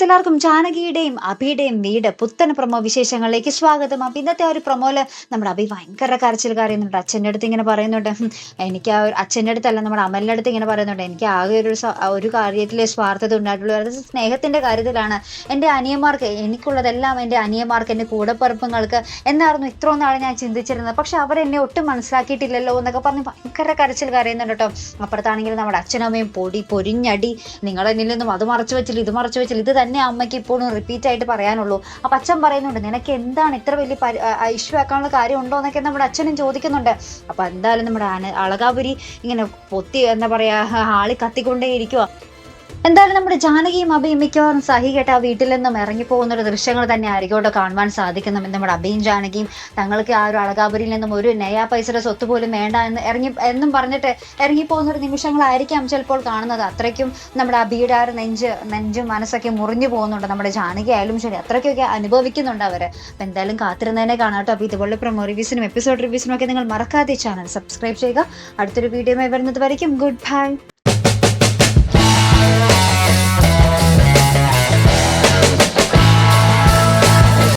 Guys, എല്ലാവർക്കും ജാനകിയുടെയും അഭിയുടെയും വീട് പുത്തൻ പ്രൊമോ വിശേഷങ്ങളിലേക്ക് സ്വാഗതം. അപ്പൊ ഇന്നത്തെ ആ ഒരു പ്രൊമോയില് നമ്മുടെ അഭി ഭയങ്കര കരച്ചിൽ കരയുന്നുണ്ട്. അച്ഛൻ്റെ അടുത്ത് ഇങ്ങനെ പറയുന്നുണ്ട്, എനിക്ക് ആ ഒരു അച്ഛൻ്റെ അടുത്തല്ല, നമ്മുടെ അമലിൻ്റെ അടുത്ത് ഇങ്ങനെ പറയുന്നുണ്ട്, എനിക്ക് ആകെ ഒരു കാര്യത്തിലെ സ്വാർത്ഥത ഉണ്ടായിട്ടുള്ളൂ, അത് സ്നേഹത്തിന്റെ കാര്യത്തിലാണ്. എൻ്റെ അനിയന്മാർക്ക് എനിക്കുള്ളതെല്ലാം എൻ്റെ അനിയന്മാർക്ക്, എൻ്റെ കൂടപ്പിറപ്പുങ്ങൾക്ക് എന്നായിരുന്നു ഇത്രയും നാളെ ഞാൻ ചിന്തിച്ചിരുന്നത്. പക്ഷെ അവരെന്നെ ഒട്ടും മനസ്സിലാക്കിയിട്ടില്ലല്ലോ എന്നൊക്കെ പറഞ്ഞ് ഭയങ്കര കരച്ചിൽ കരയുന്നുണ്ട് കേട്ടോ. അപ്പുറത്താണെങ്കിൽ നമ്മുടെ അച്ഛനമ്മയും പൊരിഞ്ഞടി, നിങ്ങളെന്നിൽ നിന്നും അത് മറച്ചു വെച്ചില്ല, ഇത് മറച്ചു വെച്ചില്ല, ഇത് തന്നെ അമ്മയ്ക്ക് ഇപ്പോഴും റിപ്പീറ്റ് ആയിട്ട് പറയാനുള്ളൂ. അപ്പൊ അച്ഛൻ പറയുന്നുണ്ട്, നിനക്ക് എന്താണ് ഇത്ര വലിയ ഇഷ്യൂ ആക്കാനുള്ള കാര്യം ഉണ്ടോ എന്നൊക്കെ നമ്മുടെ അച്ഛനും ചോദിക്കുന്നുണ്ട്. അപ്പൊ എന്തായാലും നമ്മുടെ അളകാപുരി ഇങ്ങനെ പൊത്തി എന്താ പറയാ ആളി കത്തിക്കൊണ്ടേ ഇരിക്കുക. എന്തായാലും നമ്മുടെ ജാനകിയും അഭിയും മിക്കവാറും സഹി കേട്ട് ആ വീട്ടിൽ നിന്നും ഇറങ്ങിപ്പോകുന്ന ഒരു ദൃശ്യങ്ങൾ തന്നെ ആയിരിക്കും കേട്ടോ കാണുവാൻ സാധിക്കുന്നത്. നമ്മുടെ അഭിയും ജാനകിയും തങ്ങൾക്ക് ആ ഒരു അളകാപുരിയിൽ നിന്നും ഒരു നയാ പൈസയുടെ സ്വത്ത് പോലും വേണ്ട എന്നും പറഞ്ഞിട്ട് ഇറങ്ങിപ്പോകുന്ന ഒരു നിമിഷങ്ങളായിരിക്കാം ചിലപ്പോൾ കാണുന്നത്. അത്രയ്ക്കും നമ്മുടെ അഭിയുടെ ആ ഒരു നെഞ്ചും മനസ്സൊക്കെ മുറിഞ്ഞു പോകുന്നുണ്ട്. നമ്മുടെ ജാനകി ആയാലും ശരി അത്രയ്ക്കൊക്കെ അനുഭവിക്കുന്നുണ്ട് അവര്. അപ്പൊ എന്തായാലും കാത്തിരുന്നതിനെ കാണാം കേട്ടോ. അപ്പൊ ഇതുപോലെ പ്രൊമോ റിവ്യൂസിനും എപ്പിസോഡ് റിവ്യൂസിനും ഒക്കെ നിങ്ങൾ മറക്കാതെ ചാനൽ സബ്സ്ക്രൈബ് ചെയ്യുക. അടുത്തൊരു വീഡിയോയുമായി വരുന്നത് വരയ്ക്കും ഗുഡ് ബൈ.